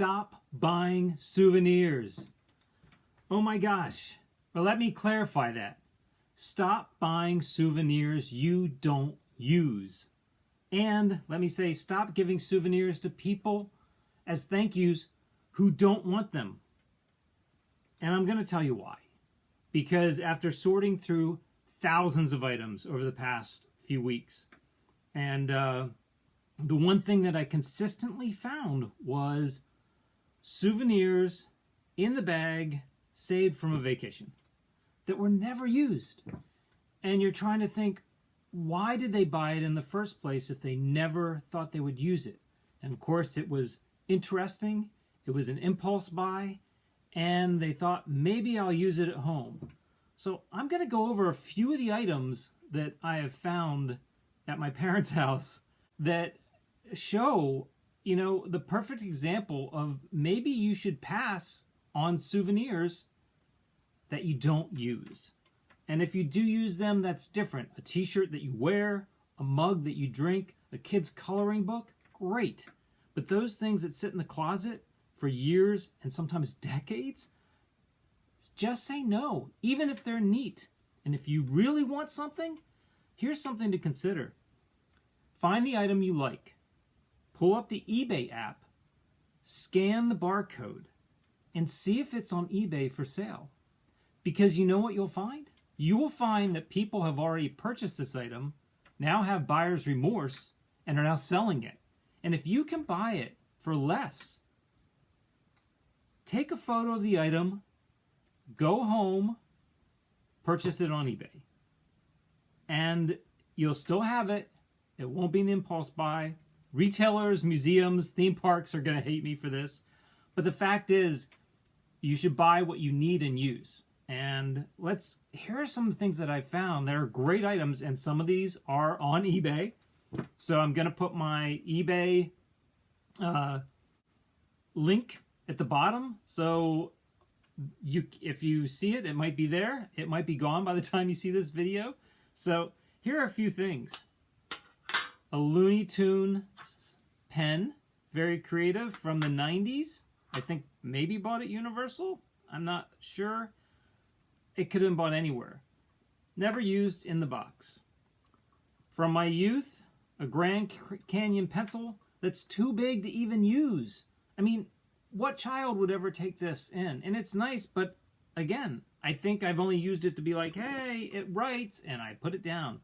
Stop buying souvenirs. Oh my gosh. Well, let me clarify that. Stop buying souvenirs you don't use. And let me say, stop giving souvenirs to people as thank yous who don't want them. And I'm going to tell you why. Because after sorting through thousands of items over the past few weeks, and the one thing that I consistently found was souvenirs in the bag saved from a vacation that were never used. And you're trying to think, why did they buy it in the first place if they never thought they would use it? And of course, it was interesting. It was an impulse buy. And they thought, maybe I'll use it at home. So I'm going to go over a few of the items that I have found at my parents' house that show, the perfect example of maybe you should pass on souvenirs that you don't use. And if you do use them, that's different. A t-shirt that you wear, a mug that you drink, a kid's coloring book, great. But those things that sit in the closet for years and sometimes decades, just say no, even if they're neat. And if you really want something, here's something to consider. Find the item you like. Pull up the eBay app, scan the barcode, and see if it's on eBay for sale. Because you know what you'll find? You will find that people have already purchased this item, now have buyer's remorse, and are now selling it. And if you can buy it for less, take a photo of the item, go home, purchase it on eBay. And you'll still have it. It won't be an impulse buy. Retailers, museums, theme parks are going to hate me for this. But the fact is, you should buy what you need and use. And here are some of the things that I found that are great items, and some of these are on eBay. So I'm going to put my eBay link at the bottom. So if you see it, it might be there. It might be gone by the time you see this video. So here are a few things. A Looney Tune pen, very creative, from the 90s. I think maybe bought at Universal. I'm not sure. It could have been bought anywhere. Never used, in the box. From my youth, a Grand Canyon pencil that's too big to even use. I mean, what child would ever take this in? And it's nice, but again, I think I've only used it to be like, hey, it writes, and I put it down.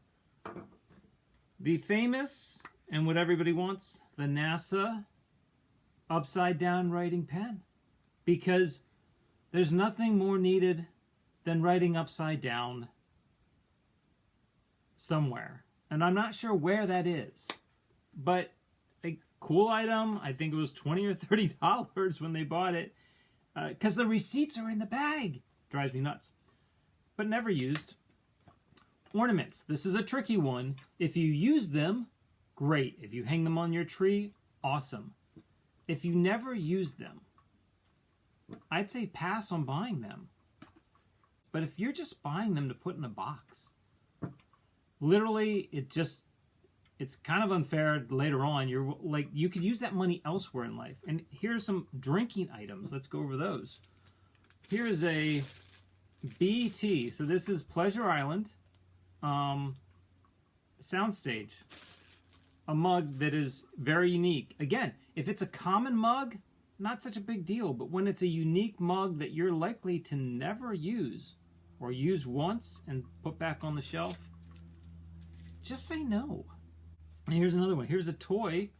The famous, and what everybody wants, the NASA upside down writing pen. Because there's nothing more needed than writing upside down somewhere. And I'm not sure where that is. But a cool item. I think it was $20 or $30 when they bought it. Because the receipts are in the bag. Drives me nuts. But never used. Ornaments. This is a tricky one. If you use them, great. If you hang them on your tree, awesome. If you never use them, I'd say pass on buying them. But if you're just buying them to put in a box, literally, it's kind of unfair later on. You could use that money elsewhere in life. And here's some drinking items. Let's go over those. Here's a BT. So this is Pleasure Island soundstage. A mug that is very unique. Again, if it's a common mug, not such a big deal. But when it's a unique mug that you're likely to never use, or use once and put back on the shelf, just say no. And here's another one. Here's a toy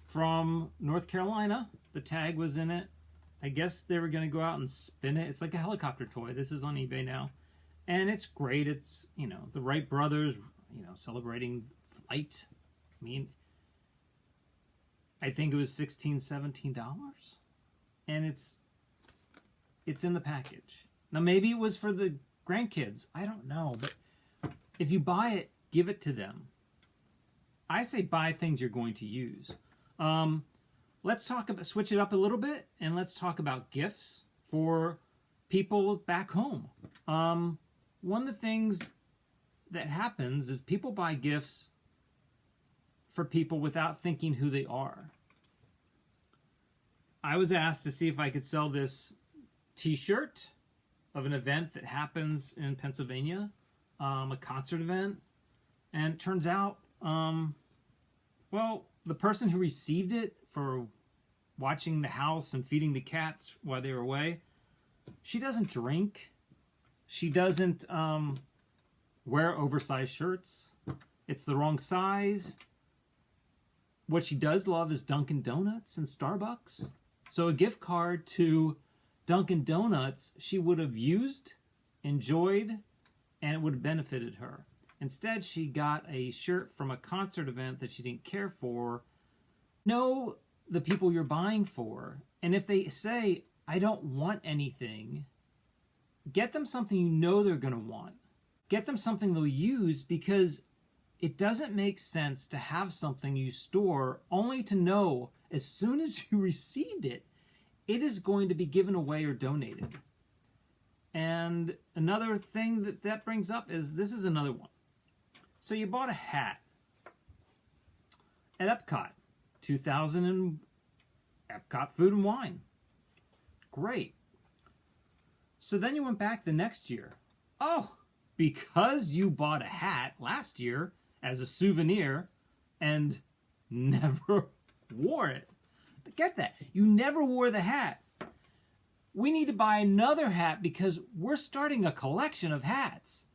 from North Carolina. The tag was in it. I guess they were going to go out and spin it. It's like a helicopter toy. This is on eBay now. And it's great. It's, the Wright brothers, celebrating flight. I mean, I think it was $16, $17. And it's in the package. Now, maybe it was for the grandkids. I don't know. But if you buy it, give it to them. I say buy things you're going to use. Let's switch it up a little bit, and let's talk about gifts for people back home. One of the things that happens is people buy gifts for people without thinking who they are. I was asked to see if I could sell this t-shirt of an event that happens in Pennsylvania, a concert event. And it turns out, well, the person who received it for watching the house and feeding the cats while they were away, she doesn't drink. She doesn't wear oversized shirts. It's the wrong size. What she does love is Dunkin' Donuts and Starbucks. So a gift card to Dunkin' Donuts she would have used, enjoyed, and it would have benefited her. Instead, she got a shirt from a concert event that she didn't care for. Know the people you're buying for. And if they say, I don't want anything, get them something you know they're going to want. Get them something they'll use, because it doesn't make sense to have something you store only to know as soon as you received it, it is going to be given away or donated. And another thing that brings up is, this is another one. So you bought a hat at Epcot, 2000 and Epcot Food and Wine. Great. So then you went back the next year. Oh, because you bought a hat last year as a souvenir and never wore it. But get that, you never wore the hat. We need to buy another hat because we're starting a collection of hats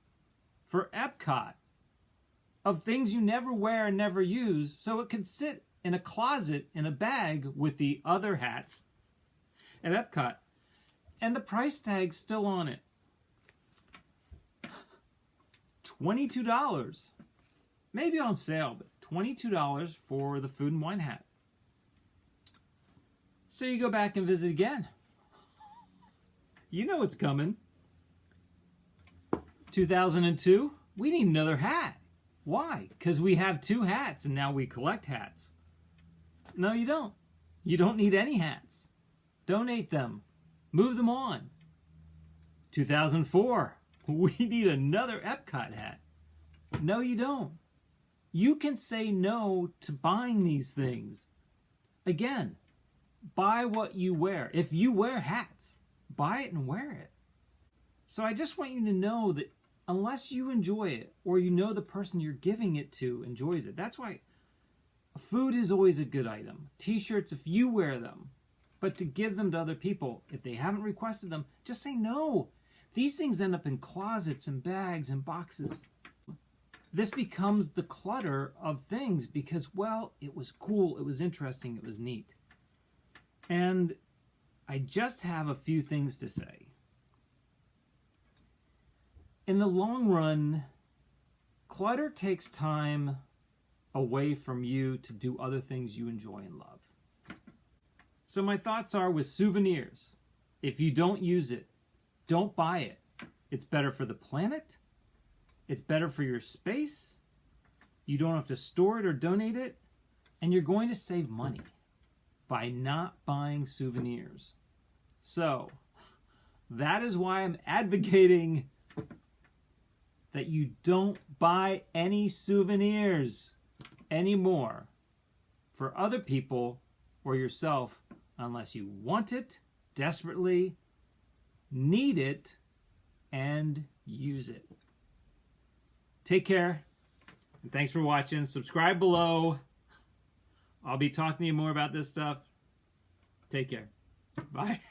for Epcot of things you never wear and never use, so it could sit in a closet in a bag with the other hats at Epcot. And the price tag's still on it. $22. Maybe on sale, but $22 for the Food and Wine hat. So you go back and visit again. You know it's coming. 2002, we need another hat. Why? Because we have 2 hats and now we collect hats. No, you don't. You don't need any hats. Donate them. Move them on. 2004, we need another Epcot hat. No, you don't. You can say no to buying these things. Again, buy what you wear. If you wear hats, buy it and wear it. So I just want you to know that unless you enjoy it, or you know the person you're giving it to enjoys it. That's why food is always a good item. T-shirts, if you wear them. But to give them to other people, if they haven't requested them, just say no. These things end up in closets and bags and boxes. This becomes the clutter of things because, well, it was cool, it was interesting, it was neat. And I just have a few things to say. In the long run, clutter takes time away from you to do other things you enjoy and love. So my thoughts are with souvenirs. If you don't use it, don't buy it. It's better for the planet. It's better for your space. You don't have to store it or donate it. And you're going to save money by not buying souvenirs. So that is why I'm advocating that you don't buy any souvenirs anymore for other people or yourself unless you want it desperately, need it, and use it. Take care, and thanks for watching. Subscribe below. I'll be talking to you more about this stuff. Take care. Bye.